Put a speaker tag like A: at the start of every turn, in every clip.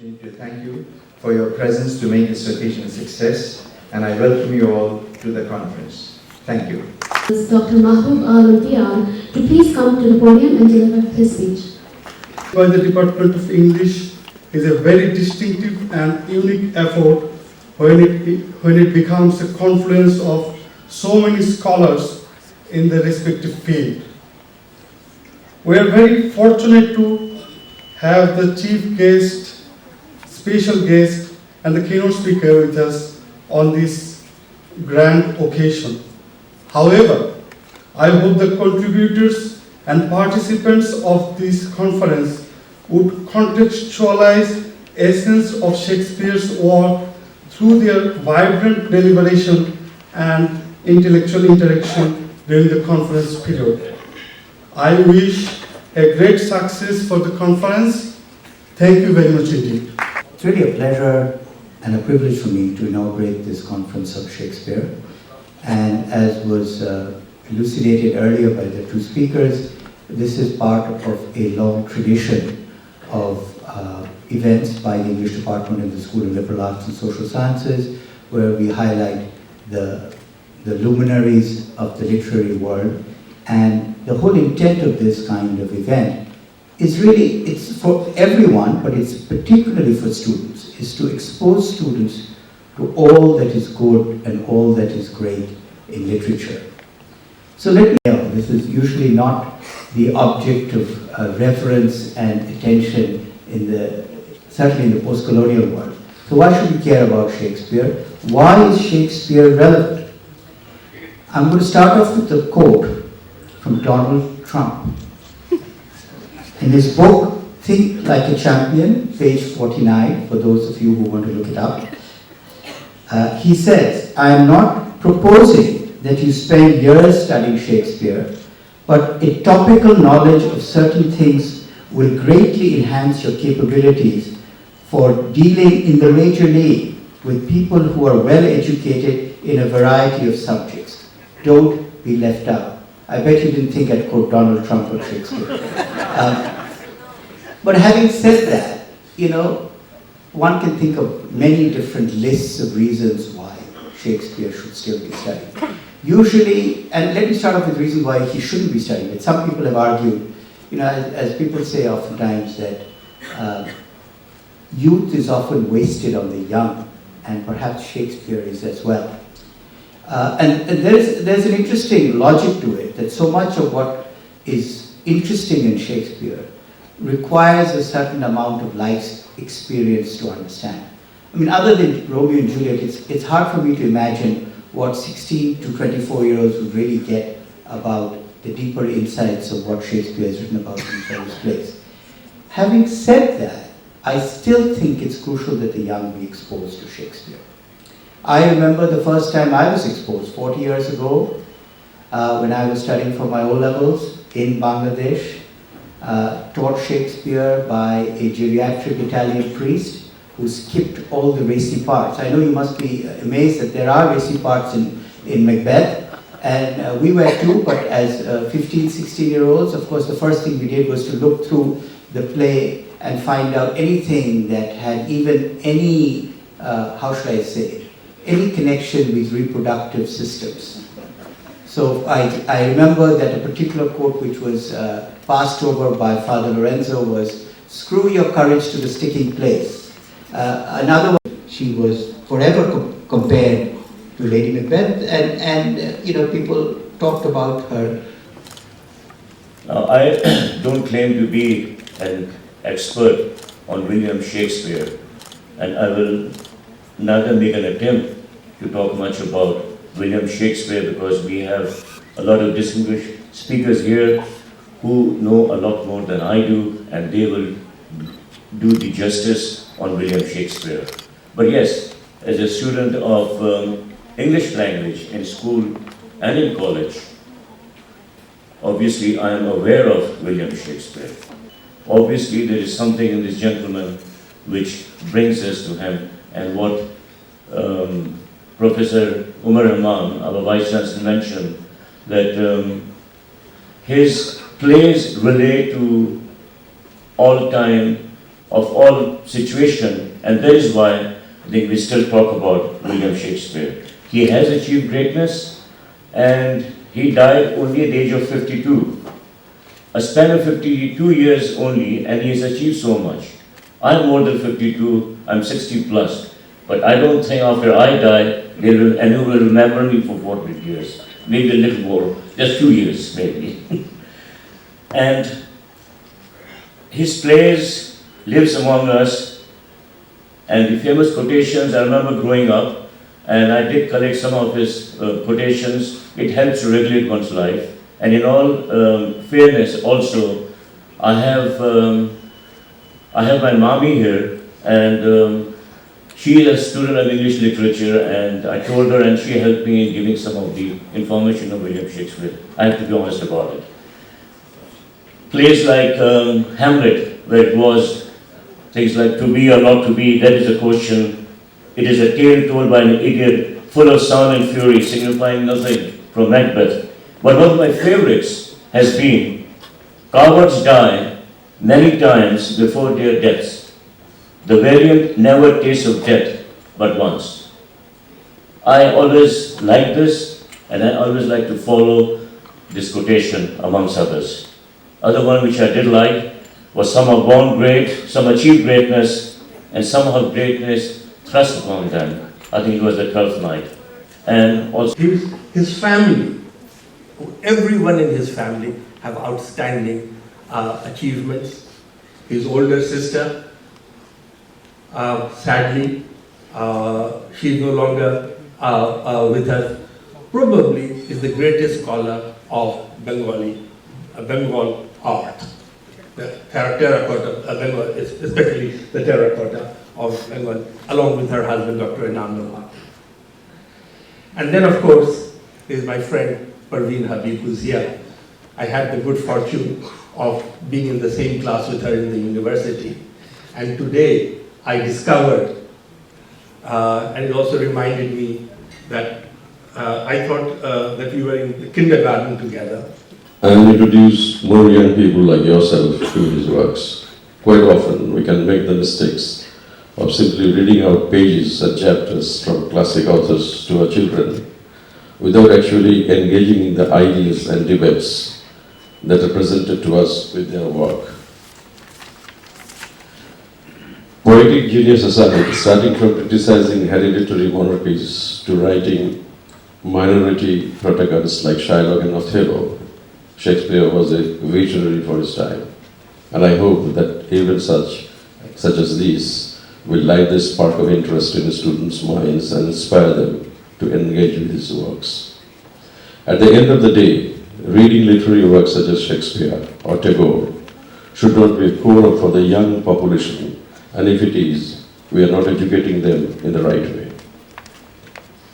A: opportunity to thank you for your presence to make this occasion a success, and I welcome you all to the conference. Thank you.
B: Dr. Mahbub Alam to please come to the podium and deliver his speech.
C: By the Department of English is a very distinctive and unique effort when it becomes a confluence of so many scholars in the respective field. We are very fortunate to have the chief guest, special guest, and the keynote speaker with us on this grand occasion. However, I hope the contributors and participants of this conference would contextualize essence of Shakespeare's work through their vibrant deliberation and intellectual interaction during the conference period. I wish a great success for the conference. Thank you very much indeed.
D: It's really a pleasure and a privilege for me to inaugurate this conference of Shakespeare. And as was elucidated earlier by the two speakers, this is part of a long tradition of events by the English Department in the School of Liberal Arts and Social Sciences, where we highlight the luminaries of the literary world. And the whole intent of this kind of event is really, it's for everyone, but it's particularly for students, is to expose students to all that is good and all that is great in literature. So let me know, this is usually not the object of reverence and attention certainly in the post-colonial world. So why should we care about Shakespeare? Why is Shakespeare relevant? I'm going to start off with a quote from Donald Trump. In his book, Think Like a Champion, page 49, for those of you who want to look it up, he says, I am not proposing that you spend years studying Shakespeare, but a topical knowledge of certain things will greatly enhance your capabilities for dealing in the major league with people who are well educated in a variety of subjects. Don't be left out. I bet you didn't think I'd quote Donald Trump or Shakespeare. But having said that, you know, one can think of many different lists of reasons why Shakespeare should still be studied. Usually, and let me start off with reasons why he shouldn't be studied. But some people have argued, you know, as people say oftentimes, that youth is often wasted on the young, and perhaps Shakespeare is as well. And there's an interesting logic to it, that so much of what is interesting in Shakespeare requires a certain amount of life experience to understand. I mean, other than Romeo and Juliet, it's hard for me to imagine what 16 to 24-year-olds would really get about the deeper insights of what Shakespeare has written about in the first place. Having said that, I still think it's crucial that the young be exposed to Shakespeare. I remember the first time I was exposed, 40 years ago, when I was studying for my O-levels in Bangladesh, taught Shakespeare by a geriatric Italian priest who skipped all the racy parts. I know you must be amazed that there are racy parts in Macbeth, and we were too, but as 15, 16-year-olds, of course, the first thing we did was to look through the play and find out anything that had even any, how should I say, any connection with reproductive systems. So I remember that a particular quote which was passed over by Father Lorenzo was, "Screw your courage to the sticking place." Another one, she was forever compared to Lady Macbeth, and you know, people talked about her.
E: Now, I don't claim to be an expert on William Shakespeare, and I will neither make an attempt to talk much about William Shakespeare, because we have a lot of distinguished speakers here who know a lot more than I do, and they will do the justice on William Shakespeare. But yes, as a student of English language in school and in college, obviously I am aware of William Shakespeare. Obviously there is something in this gentleman which brings us to him, and what Professor Umar Rahman, our Vice Chancellor, mentioned, that his plays relate to all time of all situation, and that is why I think we still talk about William Shakespeare. He has achieved greatness, and he died only at the age of 52. A span of 52 years only, and he has achieved so much. I'm more than 52, I'm 60 plus, but I don't think after I die, anyone will remember me for 40 years. Maybe a little more, just 2 years maybe. And his plays lives among us, and the famous quotations, I remember growing up, and I did collect some of his quotations. It helps to regulate one's life. And in all fairness also, I have my mommy here, and she is a student of English literature, and I told her, and she helped me in giving some of the information of William Shakespeare. I have to be honest about it. Plays like Hamlet, where it was things like to be or not to be, that is a question. It is a tale told by an idiot, full of sound and fury, signifying nothing, from Macbeth. But one of my favorites has been, cowards die many times before their deaths. The valiant never tastes of death but once. I always like this, and I always like to follow this quotation amongst others. Other one which I did like was, some are born great, some achieve greatness, and some have greatness thrust upon them. I think it was the 12th night. And also
F: his family, everyone in his family have outstanding achievements. His older sister, sadly, she is no longer with us, probably is the greatest scholar of Bengal art. The terracotta, Bengal, especially the terracotta of Bengal, along with her husband, Dr. Anand. And then, of course, is my friend Parveen Habib, who's here. I had the good fortune of being in the same class with her in the university. And today, I discovered, and it also reminded me that I thought that we were in the kindergarten together.
G: And introduce more young people like yourself to his works. Quite often we can make the mistakes of simply reading out pages and chapters from classic authors to our children without actually engaging in the ideas and debates that are presented to us with their work. Poetic genius aside, starting from criticizing hereditary monarchies to writing minority protagonists like Shylock and Othello, Shakespeare was a visionary for his time. And I hope that even such as these will light the spark of interest in the students' minds and inspire them to engage with his works. At the end of the day, reading literary works such as Shakespeare or Tagore should not be a core for the young population, and if it is, we are not educating them in the right way.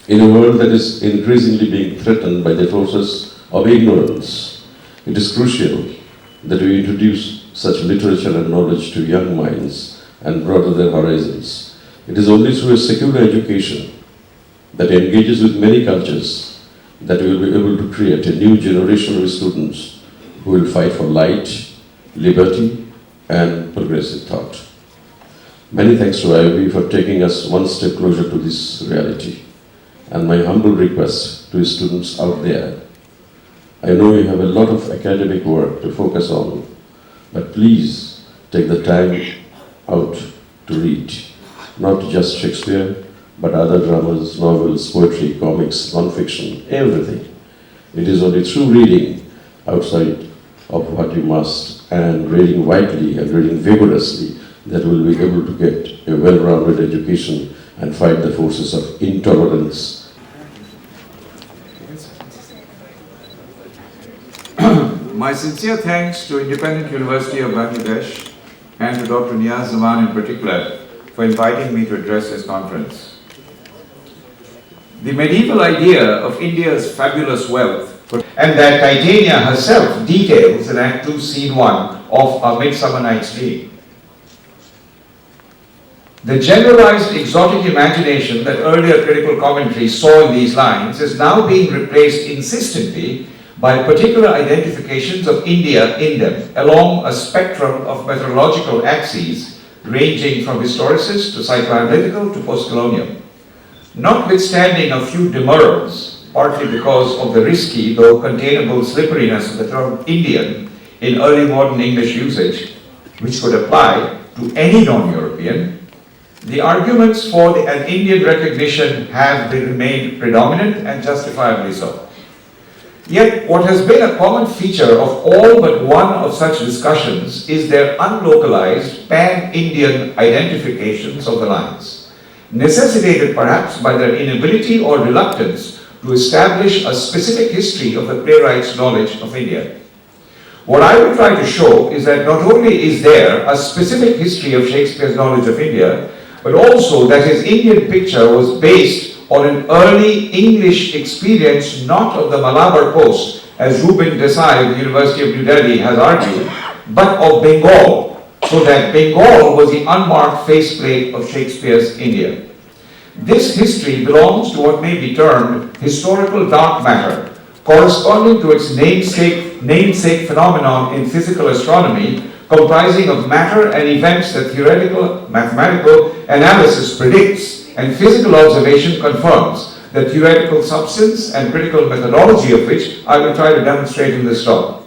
G: In a world that is increasingly being threatened by the forces of ignorance, it is crucial that we introduce such literature and knowledge to young minds and broaden their horizons. It is only through a secular education that engages with many cultures that we will be able to create a new generation of students who will fight for light, liberty, and progressive thought. Many thanks to IUB for taking us one step closer to this reality. And my humble request to students out there, I know you have a lot of academic work to focus on, but please take the time out to read, not just Shakespeare, but other dramas, novels, poetry, comics, non-fiction, everything. It is only through reading outside of what you must, and reading widely and reading vigorously, that we'll be able to get a well-rounded education and fight the forces of intolerance.
H: My sincere thanks to Independent University of Bangladesh and to Dr. Niyaz Zaman in particular for inviting me to address this conference. The medieval idea of India's fabulous wealth,
I: and that Titania herself details in Act 2, Scene 1 of A Midsummer Night's Dream. The generalized exotic imagination that earlier critical commentary saw in these lines is now being replaced insistently by particular identifications of India in them along a spectrum of methodological axes ranging from historicist to psychoanalytical to post-colonial. Notwithstanding a few demurrals, partly because of the risky though containable slipperiness of the term Indian in early modern English usage, which could apply to any non-European, the arguments for an Indian recognition have remained predominant and justifiably so. Yet, what has been a common feature of all but one of such discussions is their unlocalized pan-Indian identifications of the lines, necessitated perhaps by their inability or reluctance to establish a specific history of the playwright's knowledge of India. What I will try to show is that not only is there a specific history of Shakespeare's knowledge of India, but also that his Indian picture was based on an early English experience not of the Malabar coast, as Ruben Desai of the University of New Delhi has argued, but of Bengal, so that Bengal was the unmarked faceplate of Shakespeare's India. This history belongs to what may be termed historical dark matter, corresponding to its namesake phenomenon in physical astronomy, comprising of matter and events that theoretical mathematical analysis predicts and physical observation confirms, the theoretical substance and critical methodology of which I will try to demonstrate in this talk.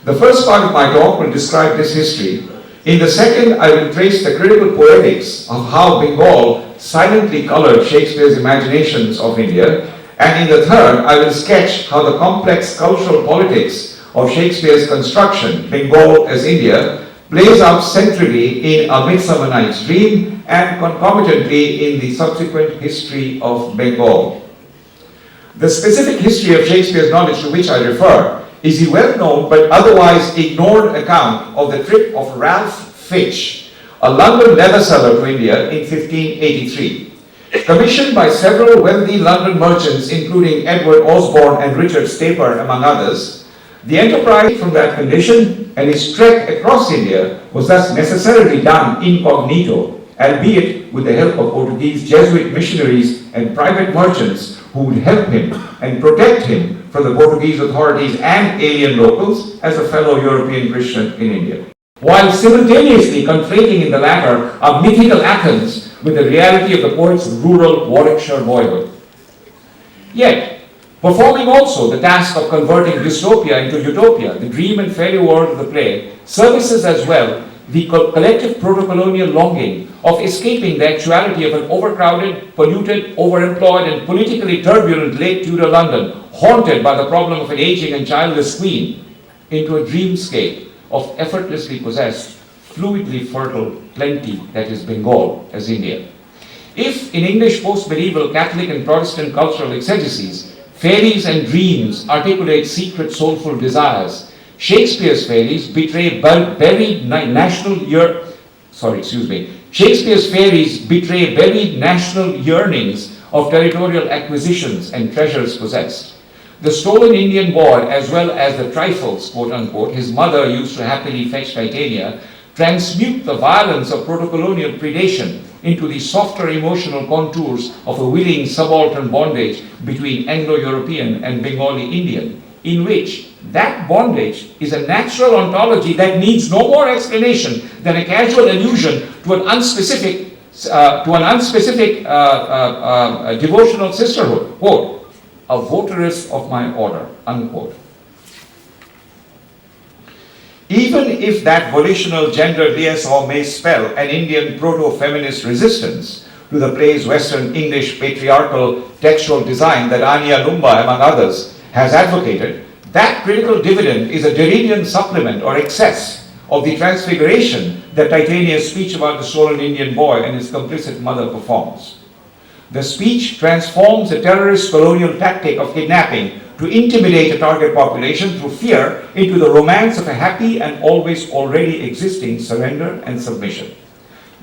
I: The first part of my talk will describe this history. In the second, I will trace the critical poetics of how Bengal silently colored Shakespeare's imaginations of India, and in the third, I will sketch how the complex cultural politics of Shakespeare's construction, Bengal as India, plays out centrally in A Midsummer Night's Dream and concomitantly in the subsequent history of Bengal. The specific history of Shakespeare's knowledge to which I refer is the well-known but otherwise ignored account of the trip of Ralph Fitch, a London leather seller, to India in 1583. Commissioned by several wealthy London merchants, including Edward Osborne and Richard Staper, among others, the enterprise from that condition and his trek across India was thus necessarily done incognito, albeit with the help of Portuguese Jesuit missionaries and private merchants who would help him and protect him from the Portuguese authorities and alien locals as a fellow European Christian in India, while simultaneously conflating in the latter a mythical Athens with the reality of the poet's rural Warwickshire boyhood. Yet, performing also the task of converting dystopia into utopia, the dream and fairy world of the play services as well the collective proto-colonial longing of escaping the actuality of an overcrowded, polluted, overemployed, and politically turbulent late Tudor London, haunted by the problem of an aging and childless queen, into a dreamscape of effortlessly possessed, fluidly fertile plenty that is Bengal as India. If in English post-medieval Catholic and Protestant cultural exegeses, fairies and dreams articulate secret soulful desires, Shakespeare's fairies betray Shakespeare's fairies betray buried national yearnings of territorial acquisitions and treasures possessed. The stolen Indian boy, as well as the trifles, quote unquote, his mother used to happily fetch Titania, transmute the violence of proto-colonial predation into the softer emotional contours of a willing subaltern bondage between Anglo-European and Bengali Indian, in which that bondage is a natural ontology that needs no more explanation than a casual allusion to an unspecific devotional sisterhood, quote, a votaress of my order, unquote. Even if that volitional gender liaison may spell an Indian proto-feminist resistance to the play's Western English patriarchal textual design that Ania Lumba, among others, has advocated, that critical dividend is a Derridian supplement or excess of the transfiguration that Titania's speech about the stolen Indian boy and his complicit mother performs. The speech transforms the terrorist colonial tactic of kidnapping to intimidate a target population through fear into the romance of a happy and always already existing surrender and submission.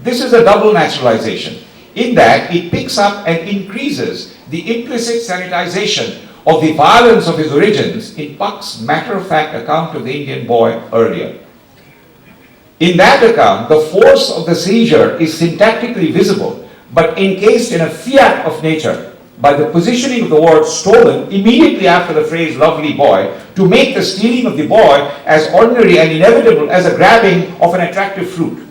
I: This is a double naturalization, in that it picks up and increases the implicit sanitization of the violence of his origins in Puck's matter-of-fact account of the Indian boy earlier. In that account, the force of the seizure is syntactically visible, but encased in a fiat of nature by the positioning of the word stolen immediately after the phrase lovely boy to make the stealing of the boy as ordinary and inevitable as a grabbing of an attractive fruit.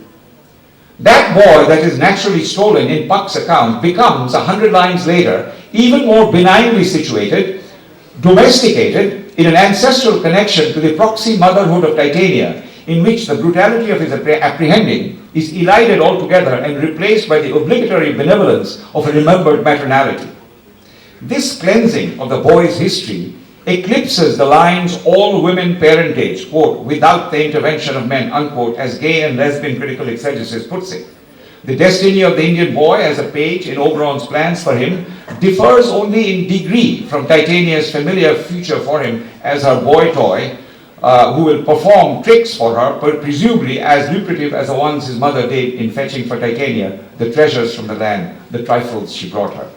I: That boy that is naturally stolen in Puck's account becomes, 100 lines later, even more benignly situated, domesticated in an ancestral connection to the proxy motherhood of Titania, in which the brutality of his apprehending is elided altogether and replaced by the obligatory benevolence of a remembered maternality. This cleansing of the boy's history eclipses the lines all women parentage, quote, without the intervention of men, unquote, as gay and lesbian critical exegesis puts it. The destiny of the Indian boy as a page in Oberon's plans for him differs only in degree from Titania's familiar future for him as her boy toy, who will perform tricks for her, but presumably as lucrative as the ones his mother did in fetching for Titania the treasures from the land, the trifles she brought her.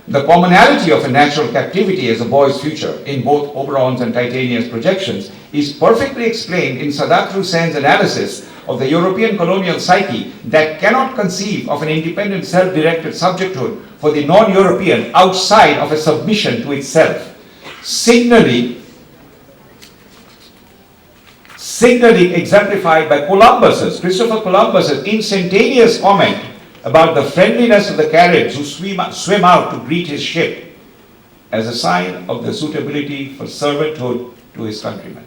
I: The commonality of a natural captivity as a boy's future in both Oberon's and Titania's projections is perfectly explained in Sadatru Sen's analysis of the European colonial psyche that cannot conceive of an independent self-directed subjecthood for the non-European outside of a submission to itself, signally exemplified by Christopher Columbus's instantaneous comment about the friendliness of the Caribs who swim out to greet his ship as a sign of the suitability for servanthood to his countrymen.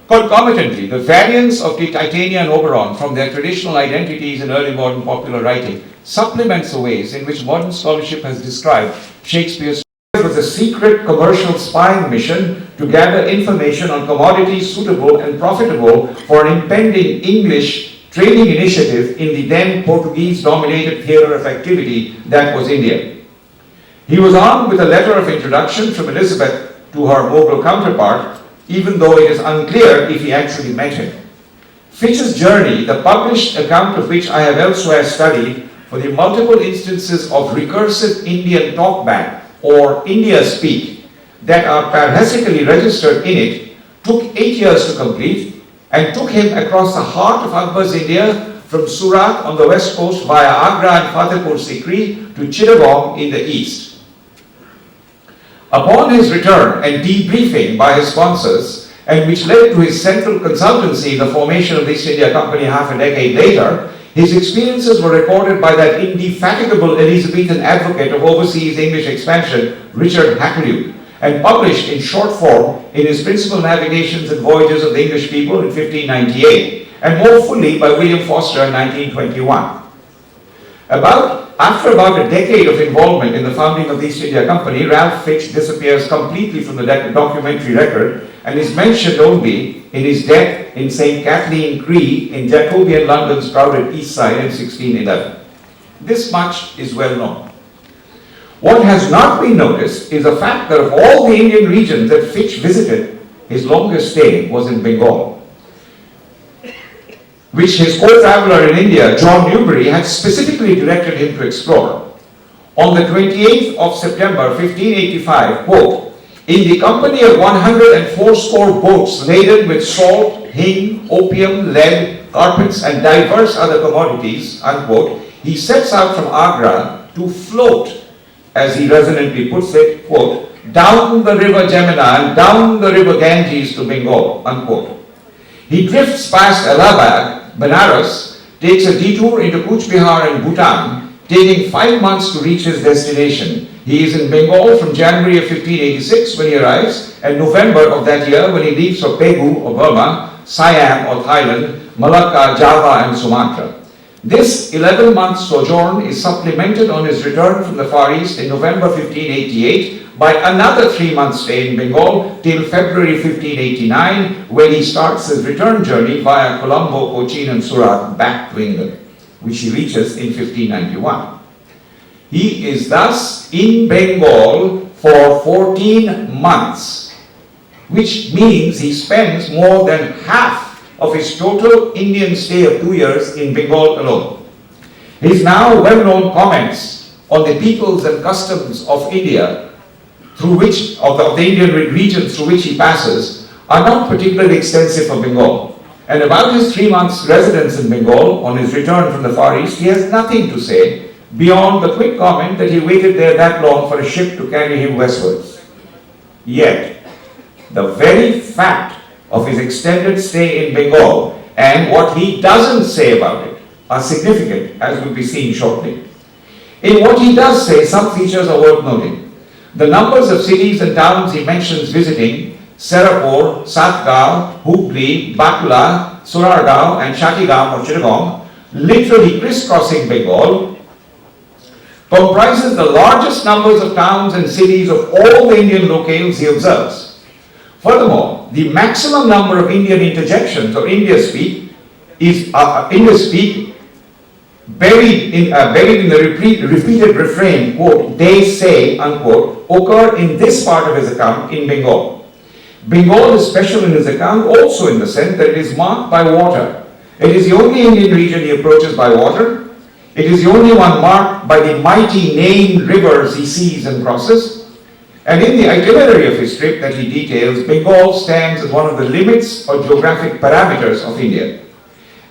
I: Concomitantly, the variance of the Titania and Oberon from their traditional identities in early modern popular writing supplements the ways in which modern scholarship has described Shakespeare's was a secret commercial spying mission to gather information on commodities suitable and profitable for an impending English trading initiative in the then Portuguese-dominated theatre of activity that was India. He was armed with a letter of introduction from Elizabeth to her Mughal counterpart, even though it is unclear if he actually met him. Fitch's Journey, the published account of which I have elsewhere studied, for the multiple instances of recursive Indian talkback or India speak that are parahesically registered in it, took 8 years to complete and took him across the heart of Akbar's India from Surat on the west coast via Agra and Fatehpur Sikri to Chittagong in the east. Upon his return and debriefing by his sponsors, and which led to his central consultancy in the formation of the East India Company half a decade later, his experiences were recorded by that indefatigable Elizabethan advocate of overseas English expansion, Richard Hakluyt, and published in short form in his Principal Navigations and Voyages of the English People in 1598, and more fully by William Foster in 1921. After about a decade of involvement in the founding of the East India Company, Ralph Fitch disappears completely from the documentary record and is mentioned only in his death in St. Kathleen Cree in Jacobean London's crowded East Side in 1611. This much is well known. What has not been noticed is the fact that of all the Indian regions that Fitch visited, his longest stay was in Bengal, which his co-traveler in India, John Newbery, had specifically directed him to explore. On the 28th of September 1585, quote, in the company of 180 boats laden with salt, hing, opium, lead, carpets, and diverse other commodities, unquote, he sets out from Agra to float, as he resonantly puts it, quote, down the river Jamuna and down the river Ganges to Bengal, unquote. He drifts past Allahabad, Benares, takes a detour into Cooch Behar and Bhutan, taking 5 months to reach his destination. He is in Bengal from January of 1586 when he arrives, and November of that year when he leaves for Pegu or Burma, Siam or Thailand, Malacca, Java and Sumatra. This 11-month sojourn is supplemented on his return from the Far East in November 1588 by another 3-month stay in Bengal till February 1589, when he starts his return journey via Colombo, Cochin and Surat back to England, which he reaches in 1591. He is thus in Bengal for 14 months, which means he spends more than half of his total Indian stay of 2 years in Bengal alone. His now well-known comments on the peoples and customs of India, through which, of the Indian regions through which he passes, are not particularly extensive for Bengal. And about his 3 months residence in Bengal on his return from the Far East, he has nothing to say beyond the quick comment that he waited there that long for a ship to carry him westwards. Yet, the very fact of his extended stay in Bengal and what he doesn't say about it are significant, as will be seen shortly. In what he does say, some features are worth noting. The numbers of cities and towns he mentions visiting, Serapur, Satgaon, Hubli, Batla, Surargao, and Chatigaon or Chittagong, literally crisscrossing Bengal, comprises the largest numbers of towns and cities of all the Indian locales he observes. Furthermore, the maximum number of Indian interjections or India speak buried in the repeated refrain, quote, they say, unquote, occur in this part of his account in Bengal. Bengal is special in his account also in the sense that it is marked by water. It is the only Indian region he approaches by water. It is the only one marked by the mighty named rivers he sees and crosses. And in the itinerary of his trip that he details, Bengal stands as one of the limits or geographic parameters of India.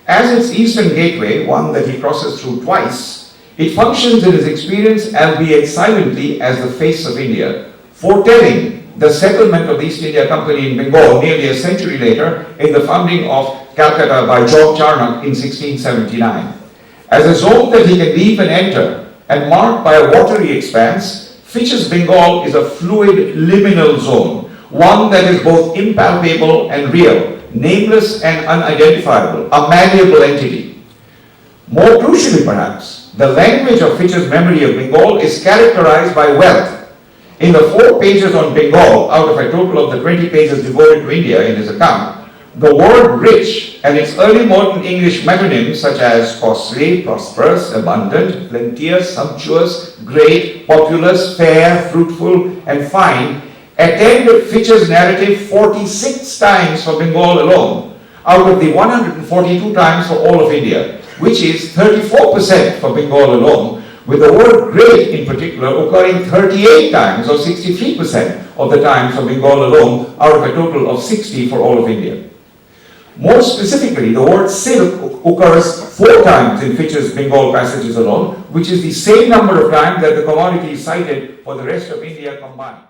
I: As its eastern gateway, one that he crosses through twice, it functions in his experience, albeit silently, as the face of India, foretelling the settlement of the East India Company in Bengal nearly a century later in the founding of Calcutta by George Charnock in 1679. As a zone that he can leave and enter, and marked by a watery expanse, Fitch's Bengal is a fluid liminal zone, one that is both impalpable and real, nameless and unidentifiable, a malleable entity. More crucially perhaps, the language of Fitch's memory of Bengal is characterized by wealth. In the 4 pages on Bengal, out of a total of the 20 pages devoted to India in his account, the word rich and its early modern English metonyms such as costly, prosperous, abundant, plenteous, sumptuous, great, populous, fair, fruitful, and fine attend Fitch's narrative 46 times for Bengal alone, out of the 142 times for all of India, which is 34% for Bengal alone, with the word great in particular occurring 38 times or 63% of the time for Bengal alone, out of a total of 60 for all of India. More specifically, the word silk occurs 4 times in Fitch's Bengal passages alone, which is the same number of times that the commodity is cited for the rest of India combined.